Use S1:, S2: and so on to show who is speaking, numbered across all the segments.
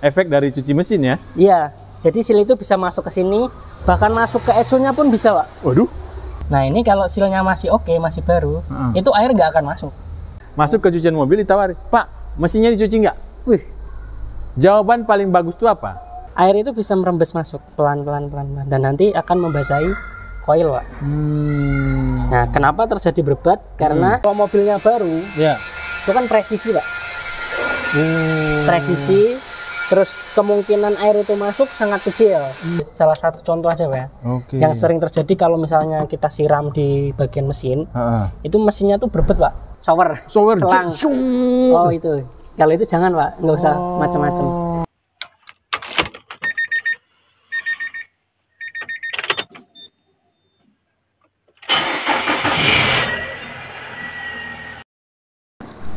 S1: efek dari cuci mesin ya?
S2: Iya, jadi seal itu bisa masuk ke sini, bahkan masuk ke exhaust-nya pun bisa, Pak.
S1: Waduh.
S2: Nah ini kalau sealnya masih oke, masih baru, itu air nggak akan masuk.
S1: Masuk ke cucian mobil ditawari, Pak, mesinnya dicuci nggak?
S2: Wih,
S1: Jawaban paling bagus itu apa?
S2: air itu bisa merembes masuk pelan-pelan dan nanti akan membasahi koil, Pak. Nah, kenapa terjadi berbat? Karena kalau mobilnya baru,
S1: Ya.
S2: itu kan presisi, Pak. Presisi, terus kemungkinan air itu masuk sangat kecil. Salah satu contoh aja, Pak.
S1: Oke.
S2: Yang sering terjadi kalau misalnya kita siram di bagian mesin, itu mesinnya tuh berbet, Pak. Shower, selang. Oh itu. Kalau itu jangan, Pak. Nggak usah macam-macam.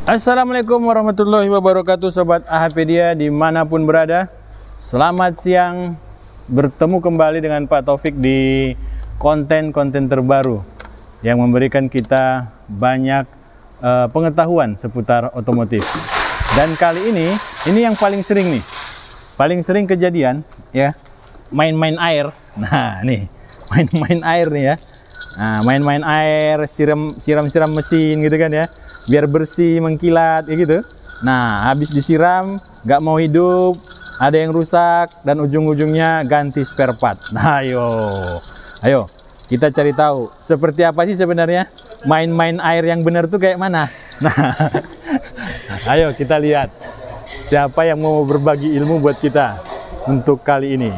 S1: Assalamualaikum warahmatullahi wabarakatuh, Sobat AHPedia dimanapun berada. Selamat siang, bertemu kembali dengan Pak Taufik di konten-konten terbaru yang memberikan kita banyak pengetahuan seputar otomotif. Dan kali ini yang paling sering nih, paling sering kejadian ya, main-main air. Nah nih, main-main air nih ya. Nah, main-main air, siram-siram mesin gitu kan ya, biar bersih, mengkilat ya gitu. Nah, habis disiram nggak mau hidup, ada yang rusak dan ujung-ujungnya ganti spare part. Nah, ayo kita cari tahu seperti apa sih sebenarnya main-main air yang benar tuh kayak mana. Nah, ayo kita lihat siapa yang mau berbagi ilmu buat kita untuk kali ini.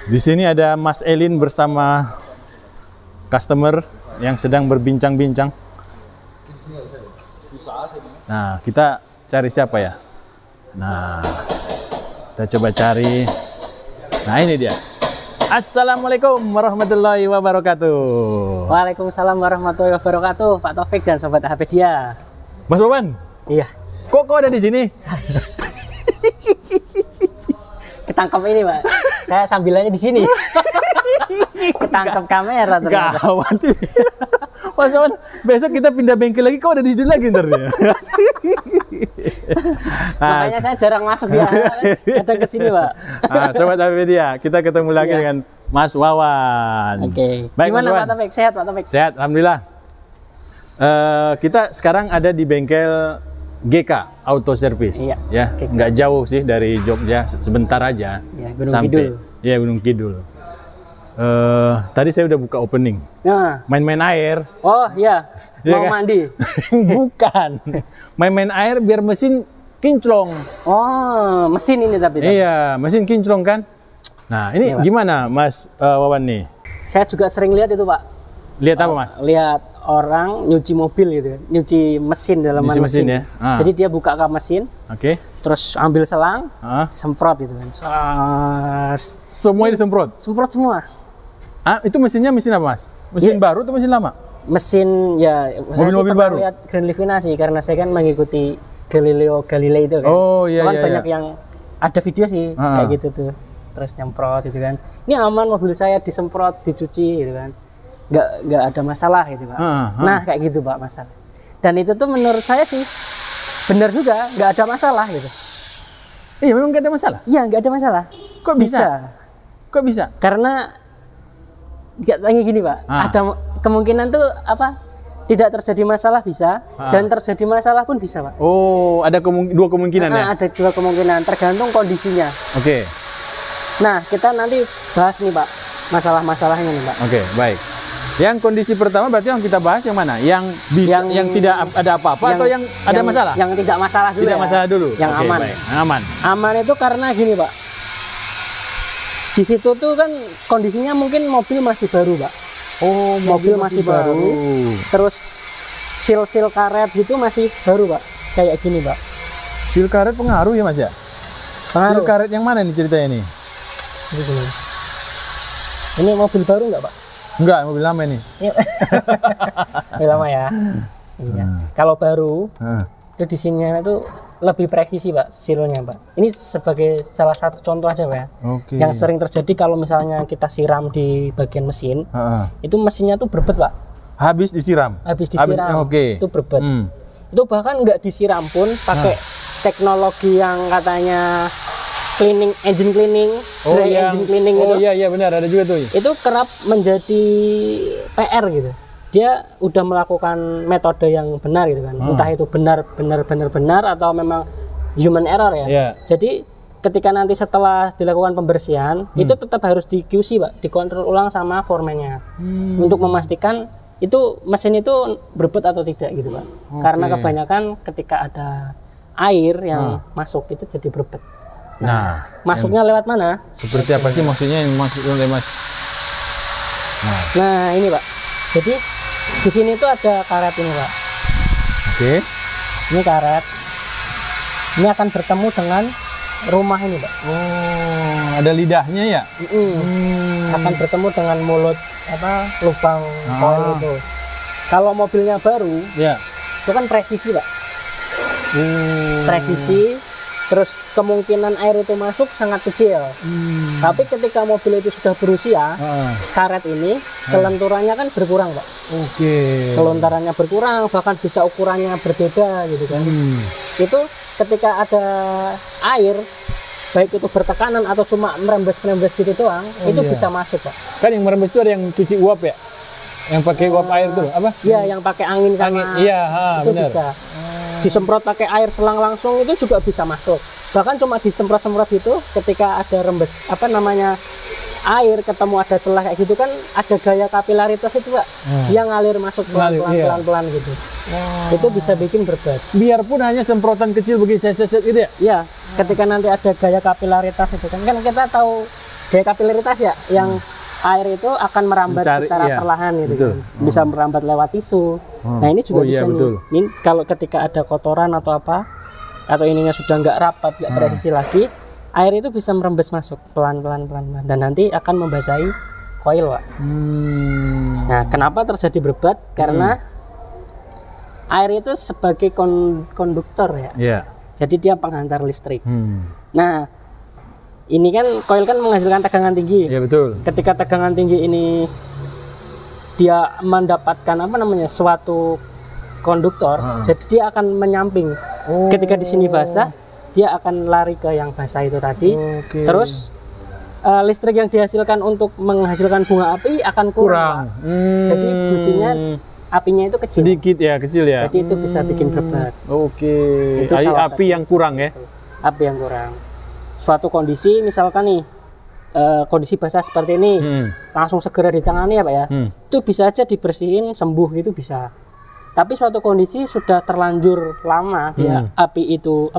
S1: Di sini ada Mas Elin bersama customer yang sedang berbincang-bincang. Nah, kita cari siapa ya? Nah, kita coba cari. Nah, ini dia. Assalamualaikum warahmatullahi wabarakatuh.
S2: Waalaikumsalam warahmatullahi wabarakatuh, Pak Taufik dan Sobat AHPedia.
S1: Mas Wawan?
S2: Iya.
S1: Kok ada di sini?
S2: Ketangkep ini, Pak. Saya sambilannya di sini. Ketangkep kamera ternyata.
S1: Gawat. Mas Wawan, besok kita pindah bengkel lagi, kok ada di sini lagi ntar ya?
S2: Makanya saya jarang masuk ya. Kadang ke sini, Pak.
S1: Nah, Sobat AHPedia, kita ketemu lagi dengan Mas Wawan.
S2: Oke.
S1: Baik,
S2: gimana
S1: Mas
S2: Pak Taufik? Sehat, Pak Taufik?
S1: Sehat, alhamdulillah. Kita sekarang ada di bengkel GK Auto Service.
S2: Iya,
S1: Ya,
S2: GK.
S1: nggak jauh sih dari Jogja, sebentar aja.
S2: Ya, Gunung Kidul.
S1: Ya, Gunung Kidul. Tadi saya udah buka opening.
S2: Nah.
S1: Main-main air.
S2: Oh iya,
S1: Iya
S2: mau
S1: kan?
S2: mandi.
S1: Bukan. Main-main air biar mesin kinclong.
S2: Oh, mesin ini tapi.
S1: Iya, mesin kinclong kan. Nah, ini
S2: Iya, Pak.
S1: gimana Mas Wawan nih?
S2: Saya juga sering lihat itu, Pak.
S1: Lihat apa, Mas?
S2: Lihat orang nyuci mobil gitu, nyuci mesin dalam
S1: Nyuci mesin ya? Ah.
S2: Jadi dia buka kap mesin,
S1: Oke.
S2: terus ambil selang,
S1: Ah.
S2: semprot gitu kan.
S1: Semuanya disemprot.
S2: Semprot semua.
S1: Ah, itu mesinnya mesin apa, Mas? Mesin
S2: Iya.
S1: baru atau mesin lama?
S2: Mesin ya, saya
S1: Mobil-mobil
S2: sih pernah
S1: baru?
S2: lihat Grand Livinasi karena saya kan mengikuti Galileo Galilei itu kan.
S1: Oh, iya,
S2: Itu kan
S1: iya,
S2: banyak
S1: iya.
S2: yang ada video sih kayak gitu tuh. Terus nyemprot gitu kan. Ini aman mobil saya disemprot, dicuci gitu kan. Nggak ada masalah gitu, Pak. Nah, kayak gitu, Pak, masalah. Dan itu tuh menurut saya sih benar juga, nggak ada masalah gitu.
S1: Iya, memang nggak ada masalah.
S2: Iya, nggak ada masalah.
S1: Kok bisa? Kok bisa?
S2: Karena kayak gini, Pak. Ada kemungkinan tuh apa? Tidak terjadi masalah bisa, dan terjadi masalah pun bisa, Pak.
S1: Oh, ada dua kemungkinan ya?
S2: Ada dua kemungkinan, tergantung kondisinya.
S1: Oke.
S2: Nah, kita nanti bahas nih, Pak, masalah-masalahnya nih, Pak.
S1: Oke, baik. Yang kondisi pertama berarti yang kita bahas yang mana? Yang bisa, yang tidak ada apa-apa atau yang ada masalah?
S2: Yang tidak masalah dulu.
S1: Tidak
S2: ya.
S1: masalah dulu.
S2: Yang
S1: Oke,
S2: aman.
S1: baik. Aman.
S2: Aman itu karena gini, Pak. Di situ tuh kan kondisinya mungkin mobil masih baru, Pak.
S1: Oh,
S2: Mobil masih baru. Terus seal karet gitu masih baru, Pak. Kayak gini, Pak.
S1: Seal karet pengaruh ya, Mas ya?
S2: Pengaruh.
S1: Seal karet yang mana nih ceritanya nih?
S2: Ini mobil baru nggak, Pak?
S1: Enggak, mobil lama ini.
S2: Mobil lama ya. Iya. Kalau baru itu di sini itu lebih presisi, Pak, sealnya, Pak. Ini sebagai salah satu contoh aja, Pak ya.
S1: Oke.
S2: Yang sering terjadi kalau misalnya kita siram di bagian mesin, itu mesinnya tuh berbet, Pak.
S1: Habis disiram.
S2: Habis disiram,
S1: Oke.
S2: itu berbet. Itu bahkan nggak disiram pun pakai teknologi yang katanya cleaning, engine cleaning, engine cleaning itu.
S1: Oh iya benar, ada juga tuh.
S2: Itu kerap menjadi PR gitu. Dia udah melakukan metode yang benar gitu kan. Entah itu benar atau memang human error ya.
S1: Yeah.
S2: Jadi ketika nanti setelah dilakukan pembersihan itu tetap harus di QC Pak, dikontrol ulang sama foreman-nya untuk memastikan itu mesin itu berbet atau tidak gitu Pak. Karena kebanyakan ketika ada air yang masuk itu jadi berbet. Nah masuknya lewat mana?
S1: Seperti apa sih maksudnya yang masuk oleh Mas?
S2: Nah ini Pak, jadi di sini tuh ada karet ini Pak.
S1: Oke.
S2: Ini karet. Ini akan bertemu dengan rumah ini Pak.
S1: Oh, ada lidahnya ya?
S2: Akan bertemu dengan mulut lubang koil itu. Kalau mobilnya baru, itu kan presisi Pak. Presisi, terus kemungkinan air itu masuk sangat kecil. Tapi ketika mobil itu sudah berusia, karet ini kelenturannya kan berkurang Pak. Kelontarannya berkurang, bahkan bisa ukurannya berbeda gitu kan. Itu ketika ada air, baik itu bertekanan atau cuma merembes gitu doang, itu bisa masuk Pak.
S1: Kan yang merembes itu ada yang cuci uap ya? Yang pakai uap air tuh apa?
S2: Iya, yang pakai angin sama itu benar. Bisa. Disemprot pakai air selang langsung itu juga bisa masuk. Bahkan cuma disemprot-semprot itu ketika ada rembes air ketemu ada celah kayak gitu kan ada gaya kapilaritas itu Pak. Yang ngalir masuk pelan-pelan gitu. Itu bisa bikin berbet.
S1: Biarpun hanya semprotan kecil begini set gitu ya?
S2: Iya, ketika nanti ada gaya kapilaritas itu kan kita tahu gaya kapilaritas ya yang air itu akan merambat secara perlahan gitu kan. Bisa merambat lewat tisu. Nah ini juga bisa nih. Ini kalau ketika ada kotoran atau apa, atau ininya sudah nggak rapat, nggak presisi lagi, air itu bisa merembes masuk pelan-pelan dan nanti akan membasahi koil Pak. Nah kenapa terjadi berbet? Karena air itu sebagai konduktor ya. Jadi dia penghantar listrik. Nah ini kan koil kan menghasilkan tegangan tinggi.
S1: Iya betul.
S2: Ketika tegangan tinggi ini dia mendapatkan suatu konduktor, jadi dia akan menyamping. Ketika di sini basah, dia akan lari ke yang basah itu tadi. Terus listrik yang dihasilkan untuk menghasilkan bunga api akan kurang. Jadi businya apinya itu kecil.
S1: Sedikit ya, kecil ya.
S2: Jadi itu bisa bikin berbet.
S1: Itu api yang kurang ya.
S2: Api yang kurang. Suatu kondisi misalkan nih kondisi basah seperti ini langsung segera ditangani ya Pak ya. Itu bisa aja dibersihin sembuh gitu bisa. Tapi suatu kondisi sudah terlanjur lama dia api itu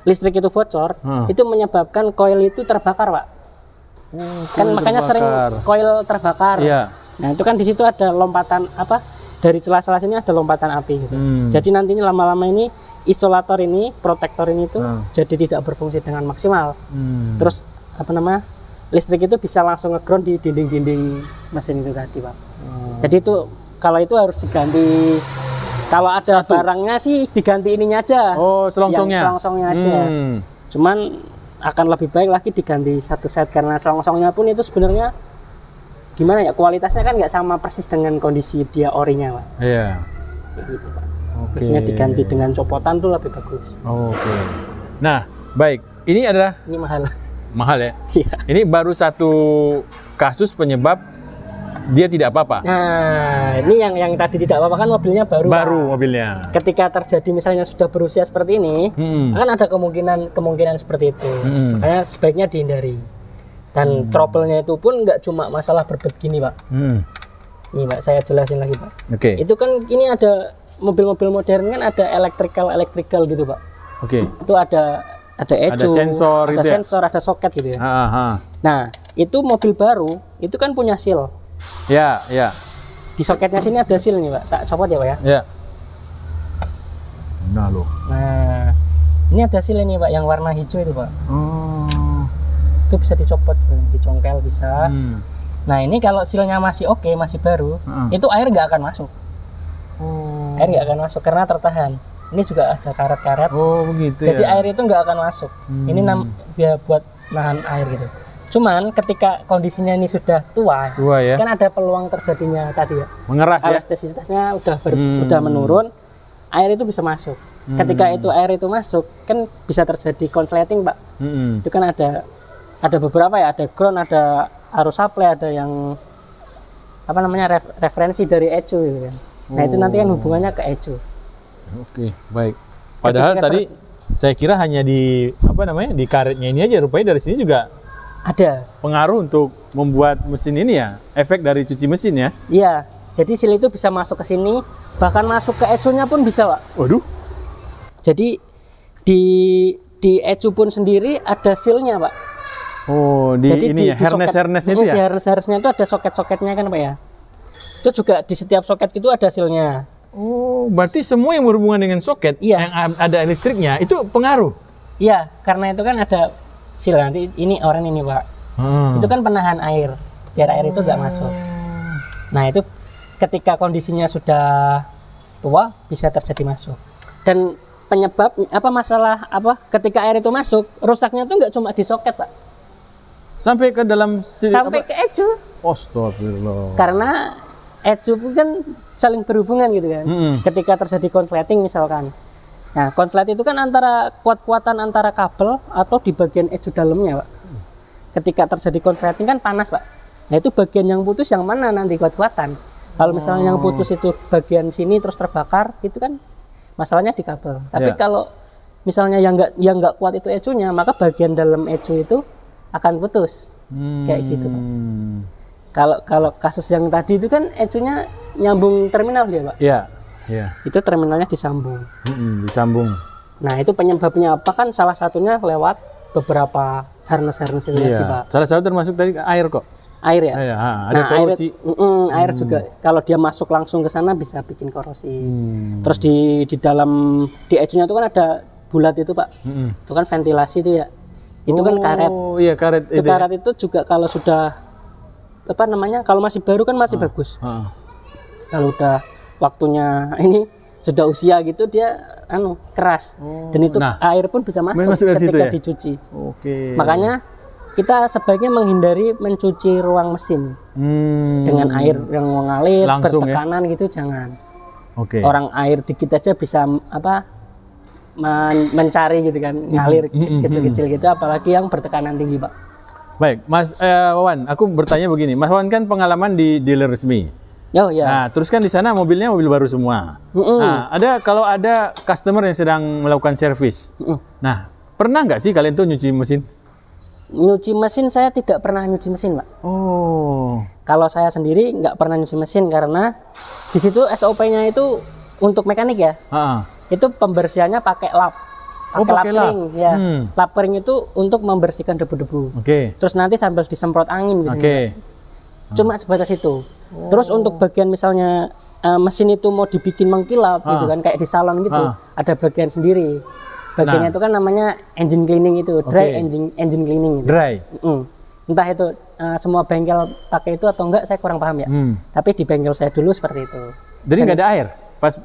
S2: listrik itu bocor, itu menyebabkan koil itu terbakar Pak. Kan makanya sering koil terbakar. Nah itu kan di situ ada lompatan dari celah-celah sini ada lompatan api gitu. Jadi nantinya lama-lama ini isolator ini, protektor ini tuh jadi tidak berfungsi dengan maksimal. Terus listrik itu bisa langsung nge-ground di dinding-dinding mesin itu tadi Pak. Jadi itu kalau itu harus diganti. Kalau ada barangnya sih diganti ininya aja.
S1: Selongsongnya.
S2: Selongsongnya aja. Cuman akan lebih baik lagi diganti satu set karena selongsongnya pun itu sebenarnya gimana ya, kualitasnya kan nggak sama persis dengan kondisi dia orinya Pak.
S1: Iya.
S2: Kayak gitu Pak. Biasanya diganti dengan copotan tuh lebih bagus.
S1: Nah, baik. Ini
S2: mahal.
S1: Mahal ya?
S2: Iya.
S1: Ini baru satu kasus penyebab dia tidak apa-apa.
S2: Nah, ini yang tadi tidak apa-apa kan mobilnya baru.
S1: Mobilnya.
S2: Ketika terjadi misalnya sudah berusia seperti ini, kan ada kemungkinan seperti itu. Makanya sebaiknya dihindari. Dan trouble-nya itu pun nggak cuma masalah berbet gini Pak. Ini Pak, saya jelasin lagi Pak. Itu kan ini ada mobil-mobil modern kan ada electrical gitu Pak. Itu ada ecu, ada sensor, ada soket gitu ya. Nah, itu mobil baru itu kan punya seal.
S1: Ya.
S2: Di soketnya sini ada seal nih Pak. Tak copot ya Pak ya.
S1: Nah,
S2: ini ada seal ini Pak yang warna hijau itu Pak. Itu bisa dicopot, dicongkel bisa. Nah ini kalau sealnya masih oke, masih baru, itu air nggak akan masuk. Air nggak akan masuk karena tertahan. Ini juga ada karet-karet.
S1: Begitu.
S2: Jadi air itu nggak akan masuk. Ini biar buat nahan air gitu. Cuman ketika kondisinya ini sudah tua ya, kan ada peluang terjadinya tadi ya.
S1: Mengeras ya.
S2: Elastisitasnya udah menurun, air itu bisa masuk. Ketika itu air itu masuk, kan bisa terjadi konsleting, Pak. Itu kan ada beberapa ya, ada ground, ada arus supply, ada yang apa namanya referensi dari ecu gitu kan. Nah itu nanti kan hubungannya ke ecu.
S1: Oke, baik. Padahal tadi saya kira hanya di apa namanya di karetnya ini aja, rupanya dari sini juga
S2: ada
S1: pengaruh untuk membuat mesin ini ya, efek dari cuci mesin ya.
S2: Iya, jadi seal itu bisa masuk ke sini, bahkan masuk ke ecunya pun bisa, Pak.
S1: Waduh.
S2: Jadi di ecu pun sendiri ada sealnya, Pak.
S1: Oh,
S2: jadi
S1: ini ya, harness-harnessnya itu ya?
S2: Di harness-harnessnya itu ada soket-soketnya kan, Pak ya. Itu juga di setiap soket itu ada sealnya.
S1: Oh, berarti semua yang berhubungan dengan soket yang ada listriknya itu pengaruh?
S2: Iya, karena itu kan ada seal nanti ini orang ini, Pak. Itu kan penahan air, biar air itu nggak masuk. Nah, itu ketika kondisinya sudah tua bisa terjadi masuk. Dan penyebab masalah ketika air itu masuk, rusaknya tuh nggak cuma di soket, Pak.
S1: Sampai ke dalam
S2: sampai ke ecu.
S1: Astagfirullah.
S2: Karena ecu kan saling berhubungan gitu kan. Ketika terjadi konsleting misalkan. Nah, konslet itu kan antara kuat-kuatan antara kabel atau di bagian ecu dalamnya, Pak. Ketika terjadi konsleting kan panas, Pak. Nah, itu bagian yang putus yang mana nanti kuat-kuatan. Kalau misalnya yang putus itu bagian sini terus terbakar, itu kan masalahnya di kabel. Tapi kalau misalnya yang nggak kuat itu ecunya, maka bagian dalam ecu itu akan putus. Kayak gitu, Pak. Kalau kasus yang tadi itu kan ecunya nyambung terminal dia, Pak.
S1: Iya. Iya.
S2: Itu terminalnya disambung.
S1: Disambung.
S2: Nah, itu penyebabnya apa kan salah satunya lewat beberapa harness itu tadi, Pak.
S1: Salah satu termasuk tadi air kok.
S2: Air ya.
S1: Ada korosi.
S2: Air juga kalau dia masuk langsung ke sana bisa bikin korosi. Terus di dalam di ecunya itu kan ada bulat itu, Pak. Itu kan ventilasi itu ya. Itu kan karet.
S1: Oh iya, karet
S2: itu. Karet itu juga kalau sudah apa namanya? Kalau masih baru kan masih bagus. Kalau udah waktunya ini sudah usia gitu dia keras. Dan itu air pun bisa masuk ketika dicuci. Makanya kita sebaiknya menghindari mencuci ruang mesin dengan air yang mengalir langsung, bertekanan gitu, jangan. Orang air dikit aja bisa mencari gitu kan, ngalir kecil-kecil gitu, apalagi yang bertekanan tinggi, Pak.
S1: Baik, Mas Wawan, aku bertanya begini, Mas Wawan kan pengalaman di dealer resmi.
S2: Oh iya.
S1: Nah, terus kan di sana mobilnya mobil baru semua. Nah, kalau ada customer yang sedang melakukan servis. Nah, pernah nggak sih kalian tuh nyuci mesin?
S2: Nyuci mesin saya tidak pernah nyuci mesin, Pak. Kalau saya sendiri nggak pernah nyuci mesin karena di situ SOP-nya itu untuk mekanik ya. Itu pembersihannya pakai lap. Pakai lap kering ya. Lap kering itu untuk membersihkan debu-debu. Terus nanti sambil disemprot angin biasanya. Cuma sebatas itu. Terus untuk bagian misalnya mesin itu mau dibikin mengkilap gitu kan, kayak di salon gitu, ada bagian sendiri. Bagiannya itu kan namanya engine cleaning itu, dry engine cleaning. Gitu.
S1: Dry.
S2: Entah itu semua bengkel pakai itu atau enggak, saya kurang paham ya. Tapi di bengkel saya dulu seperti itu.
S1: Jadi nggak ada air? Pas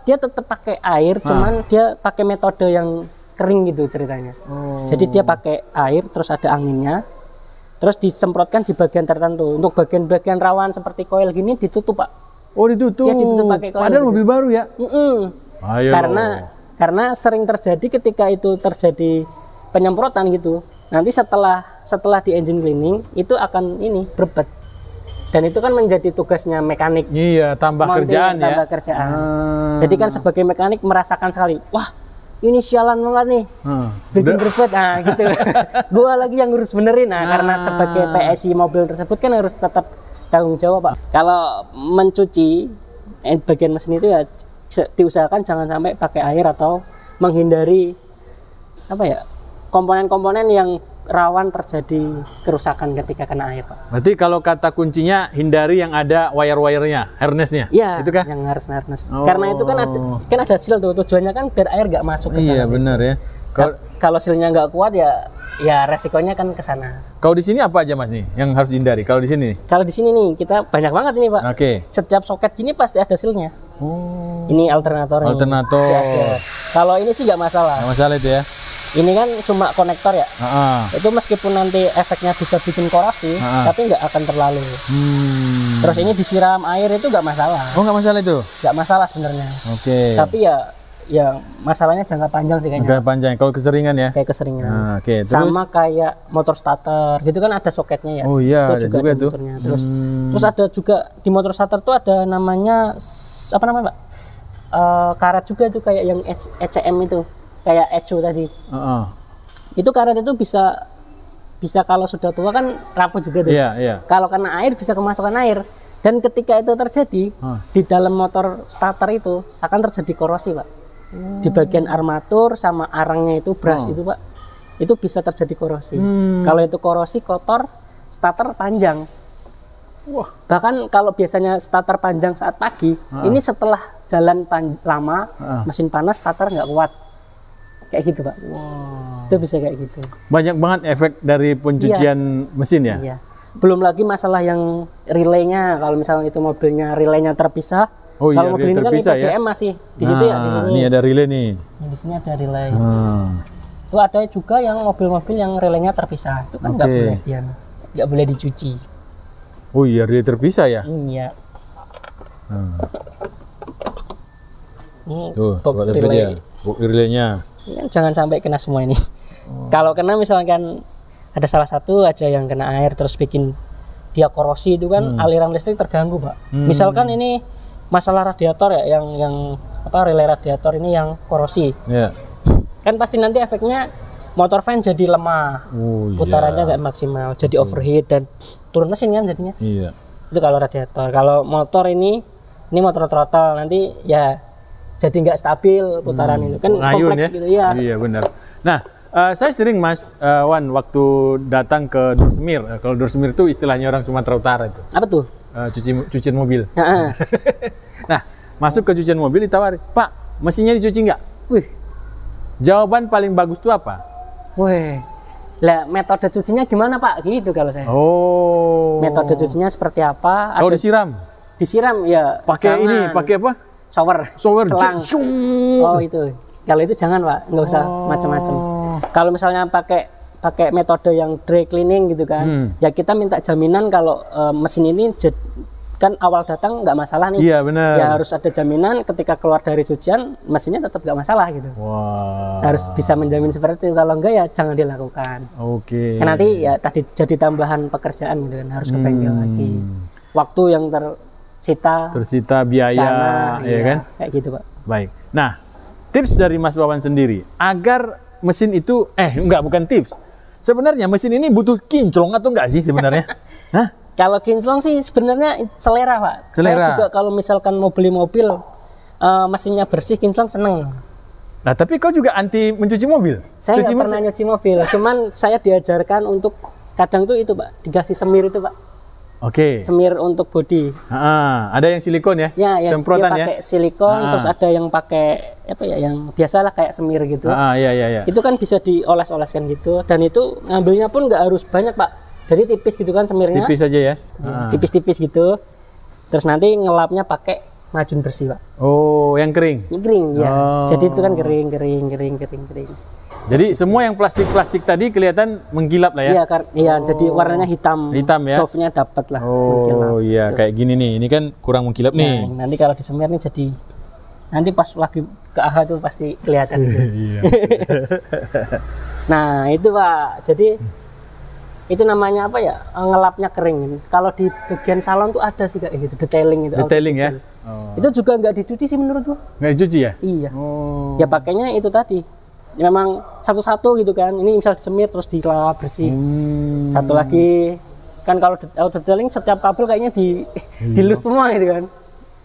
S2: dia tetap pakai air, cuman dia pakai metode yang kering gitu ceritanya. Jadi dia pakai air, terus ada anginnya, terus disemprotkan di bagian tertentu. Untuk bagian-bagian rawan seperti koil gini ditutup, Pak.
S1: Oh, ditutup.
S2: Dia ditutup pakai koil.
S1: Padahal gitu. Mobil baru ya? Ayo.
S2: Karena sering terjadi ketika itu terjadi penyemprotan gitu. Nanti setelah di engine cleaning itu akan berbet. Dan itu kan menjadi tugasnya mekanik.
S1: Iya, tambah kerjaan.
S2: Jadi kan sebagai mekanik merasakan sekali, wah ini sialan banget nih, bikin berbet, gitu. Gua lagi yang ngurus benerin, karena sebagai PSI mobil tersebut kan harus tetap tanggung jawab, Pak. Kalau mencuci bagian mesin itu ya diusahakan jangan sampai pakai air atau menghindari komponen-komponen yang rawan terjadi kerusakan ketika kena air, Pak.
S1: Berarti kalau kata kuncinya hindari yang ada wire-wirenya, harnessnya.
S2: Iya,
S1: itu kan?
S2: Yang harness. Karena itu kan ada seal tuh, tujuannya kan biar air nggak masuk ke
S1: Iya, benar ya.
S2: Kalau sealnya nggak kuat ya resikonya kan ke sana.
S1: Kalau di sini apa aja, Mas, nih yang harus dihindari? Kalau di sini?
S2: Kalau di sini nih kita banyak banget ini, Pak. Setiap soket gini pasti ada sealnya. Ini alternator. Ya. Kalau ini sih nggak masalah.
S1: Nggak masalah itu ya.
S2: Ini kan cuma konektor ya. Itu meskipun nanti efeknya bisa bikin korosi, tapi nggak akan terlalu. Terus ini disiram air itu nggak masalah.
S1: Oh, nggak masalah itu?
S2: Nggak masalah sebenarnya. Tapi ya masalahnya jangka panjang sih kayaknya.
S1: Jangka panjang kalau keseringan ya.
S2: Kayak keseringan.
S1: Oke, terus
S2: sama kayak motor starter gitu kan ada soketnya ya.
S1: Oh iya,
S2: itu
S1: ada
S2: juga
S1: juga
S2: ada
S1: tuh.
S2: motornya. Terus ada juga di motor starter tuh ada namanya apa namanya, Pak? Karet juga tuh kayak yang ECM itu, kayak Echo tadi. Itu karet itu bisa kalau sudah tua kan rapuh juga tuh. Kalau kena air bisa kemasukan air. Dan ketika itu terjadi di dalam motor starter itu akan terjadi korosi, Pak. Di bagian armatur sama arangnya itu brush itu, Pak. Itu bisa terjadi korosi. Kalau itu korosi kotor, starter panjang. Bahkan kalau biasanya starter panjang saat pagi, ini setelah jalan lama, mesin panas, starter nggak kuat. Kayak gitu, Pak. Itu bisa kayak gitu.
S1: Banyak banget efek dari pencucian mesin ya?
S2: Iya. Belum lagi masalah yang relaynya, kalau misalnya itu mobilnya relaynya terpisah. Kalau mobil ini kan IPDM masih di situ ya. Di sini.
S1: Ini ada relay nih.
S2: Di sini ada relay. Itu ada juga yang mobil-mobil yang relaynya terpisah. Itu kan nggak boleh dicuci.
S1: Oh iya, relay terpisah ya?
S2: Iya.
S1: Tuh, coba lihat dia. Relaynya.
S2: Jangan sampai kena semua ini. Kalau kena misalkan ada salah satu aja yang kena air terus bikin dia korosi, itu kan aliran listrik terganggu, Pak. Misalkan ini masalah radiator ya, yang relay radiator ini yang korosi. Kan pasti nanti efeknya motor fan jadi lemah. Putarannya nggak maksimal, jadi overheat dan turun mesin kan jadinya. Itu kalau radiator. Kalau motor ini motor throttle, nanti ya jadi nggak stabil putaran itu kan kompleks gitu ya.
S1: Iya benar. Nah, saya sering Mas Wan waktu datang ke Dursemir. Kalau Dursemir itu istilahnya orang Sumatera Utara itu.
S2: Apa tuh?
S1: Cucian mobil. Nah, masuk ke cucian mobil ditawari, Pak, mesinnya dicuci nggak?
S2: Wih.
S1: Jawaban paling bagus itu apa?
S2: Wih. Lah metode cucinya gimana, Pak? Gitu kalau saya. Metode cucinya seperti apa?
S1: Kalau disiram?
S2: Disiram ya.
S1: Pakai ini, pakai apa?
S2: Shower. Selang. Oh itu. Kalau itu jangan, Pak, nggak usah macam-macam. Kalau misalnya pakai metode yang dry cleaning gitu kan, ya kita minta jaminan kalau mesin ini kan awal datang nggak masalah nih.
S1: Iya benar.
S2: Ya harus ada jaminan ketika keluar dari cucian mesinnya tetap nggak masalah gitu. Harus bisa menjamin seperti itu. Kalau enggak ya jangan dilakukan. Kan nanti ya tadi jadi tambahan pekerjaan gitu kan, harus ke bengkel lagi. Waktu yang tersita biaya, ya kan? Kayak gitu, Pak.
S1: Baik. Nah, tips dari Mas Wawan sendiri agar mesin itu bukan tips. Sebenarnya mesin ini butuh kinclong atau enggak sih sebenarnya? Hah?
S2: Kalau kinclong sih sebenarnya selera, Pak. Saya juga kalau misalkan mau beli mobil mesinnya bersih, kinclong seneng.
S1: Nah, tapi kau juga anti mencuci mobil?
S2: Saya nggak pernah nyuci mobil, cuman saya diajarkan untuk kadang tuh itu, Pak, dikasih semir itu, Pak. Semir untuk bodi.
S1: Ada yang silikon ya?
S2: Ya,
S1: semprotan
S2: dia pakai silikon, terus ada yang pakai apa ya, yang biasalah kayak semir gitu.
S1: Iya.
S2: Itu kan bisa dioles-oleskan gitu, dan itu ngambilnya pun nggak harus banyak, Pak. Jadi tipis gitu kan semirnya.
S1: Tipis aja ya?
S2: Tipis-tipis gitu. Terus nanti ngelapnya pakai macun bersih, Pak.
S1: Oh, yang kering?
S2: Yang kering, ya. Jadi itu kan kering.
S1: Jadi semua yang plastik-plastik tadi kelihatan mengkilap lah ya?
S2: Iya, jadi warnanya hitam.
S1: Hitam ya?
S2: Dove-nya dapat lah.
S1: Oh iya, kayak gini nih. Ini kan kurang mengkilap nih.
S2: Nanti kalau disemir nih jadi, nanti pas lagi ke AHA tuh pasti kelihatan. Nah itu, Pak. Jadi itu namanya apa ya, ngelapnya kering. Kalau di bagian salon tuh ada sih kayak gitu, detailing itu.
S1: Detailing ya?
S2: Itu juga nggak dicuci sih menurut gua.
S1: Nggak dicuci ya?
S2: Iya. Ya pakainya itu tadi. Memang satu-satu gitu kan. Ini misal disemir terus dilap bersih. Satu lagi kan kalau detailing setiap kabel kayaknya dilus semua gitu kan.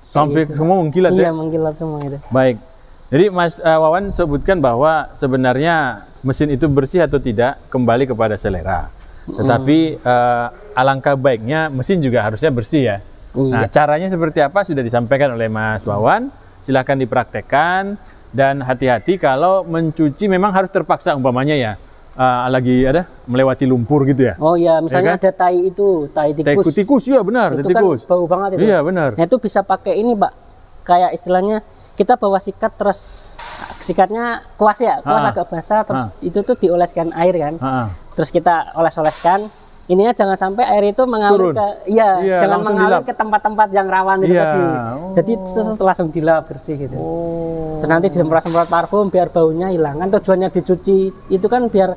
S1: Sampai gitu. Semua mengkilat ya?
S2: Iya, mengkilat semua itu.
S1: Baik. Jadi Mas Wawan sebutkan bahwa sebenarnya mesin itu bersih atau tidak kembali kepada selera. Tetapi alangkah baiknya mesin juga harusnya bersih ya. Nah, caranya seperti apa sudah disampaikan oleh Mas Wawan. Silahkan dipraktekkan dan hati-hati kalau mencuci memang harus terpaksa umpamanya ya. Lagi ada melewati lumpur gitu ya.
S2: Oh iya, misalnya ya kan? Ada tai tikus.
S1: Tikus ya benar,
S2: itu
S1: tikus.
S2: Kan bau banget itu.
S1: Iya benar.
S2: Nah itu bisa pakai ini, Pak. Kayak istilahnya kita bawa sikat terus sikatnya kuas agak basah terus itu tuh dioleskan air kan. Terus kita oles-oleskan ininya jangan sampai air itu mengalir ke jangan mengalir ke tempat-tempat yang rawan itu tadi. Jadi terus langsung dilap bersih gitu. Terus nanti disemprot-semprot parfum biar baunya hilang. Kan tujuannya dicuci itu kan biar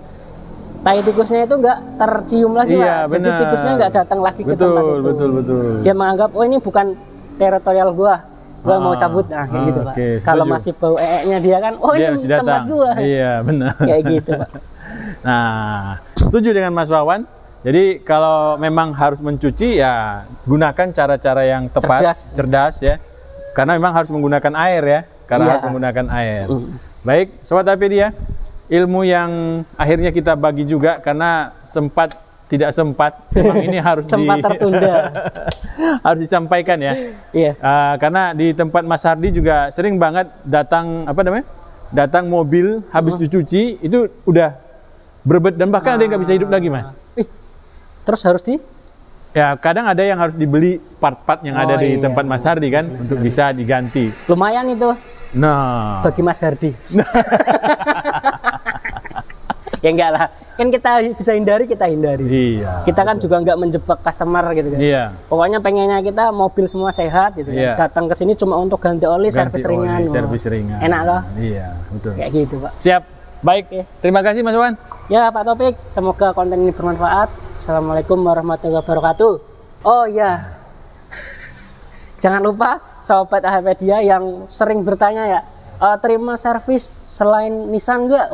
S2: tai tikusnya itu nggak tercium lagi, Pak. Jadi tikusnya nggak datang lagi ke tempat itu. Betul. Dia menganggap oh ini bukan teritorial gua mau cabut, nah kayak gitu, Pak. Kalau masih bau ee-nya dia kan, oh ini tempat gua. Iya, benar. Kayak gitu, Pak.
S1: Nah, setuju dengan Mas Wawan. Jadi kalau memang harus mencuci ya gunakan cara-cara yang tepat, cerdas ya. Karena memang harus menggunakan air ya. Harus menggunakan air. Baik, Sobat Apedia. Ilmu yang akhirnya kita bagi juga karena tidak sempat memang ini harus
S2: sempat tertunda
S1: harus disampaikan ya. Karena di tempat Mas Hardi juga sering banget datang datang mobil habis dicuci itu udah berbet dan bahkan ada yang nggak bisa hidup lagi, Mas.
S2: Terus harus
S1: kadang ada yang harus dibeli part-part yang ada di tempat Mas Hardi kan untuk bisa diganti.
S2: Lumayan itu.
S1: Nah,
S2: bagi Mas Hardi. Ya enggak lah, kan kita bisa hindari, kita hindari.
S1: Iya.
S2: Kita kan juga enggak menjebak customer gitu kan. Iya. Pokoknya pengennya kita mobil semua sehat gitu kan. Datang ke sini cuma untuk ganti oli, servis ringan.
S1: Servis ringan.
S2: Enak loh.
S1: Iya, betul.
S2: Kayak gitu, Pak.
S1: Siap. Baik. Terima kasih Mas Wawan.
S2: Ya, Pak Taufik, semoga konten ini bermanfaat. Assalamualaikum warahmatullahi wabarakatuh. Oh iya. Jangan lupa Sobat Apedia yang sering bertanya ya, terima servis selain Nissan enggak?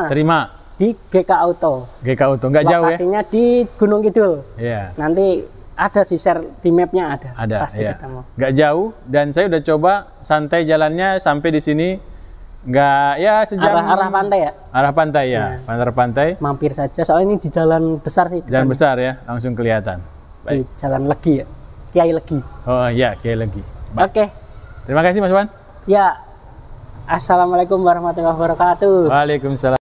S2: Terima. Di GK Auto.
S1: GK Auto, nggak jauh ya?
S2: Lokasinya di Gunung Kidul.
S1: Iya.
S2: Nanti ada di share di mapnya ada. Pasti ketemu.
S1: Nggak jauh dan saya udah coba santai jalannya sampai di sini. Nggak sejam.
S2: Arah pantai ya?
S1: Arah pantai ya. Arah pantai.
S2: Mampir saja soalnya ini di jalan besar sih.
S1: Jalan besar ya, langsung kelihatan.
S2: Di Jalan Legi ya. Kiai Legi.
S1: Oh iya, Kiai Legi.
S2: Oke.
S1: Terima kasih Mas Wan.
S2: Ya. Assalamualaikum warahmatullahi wabarakatuh.
S1: Waalaikumsalam.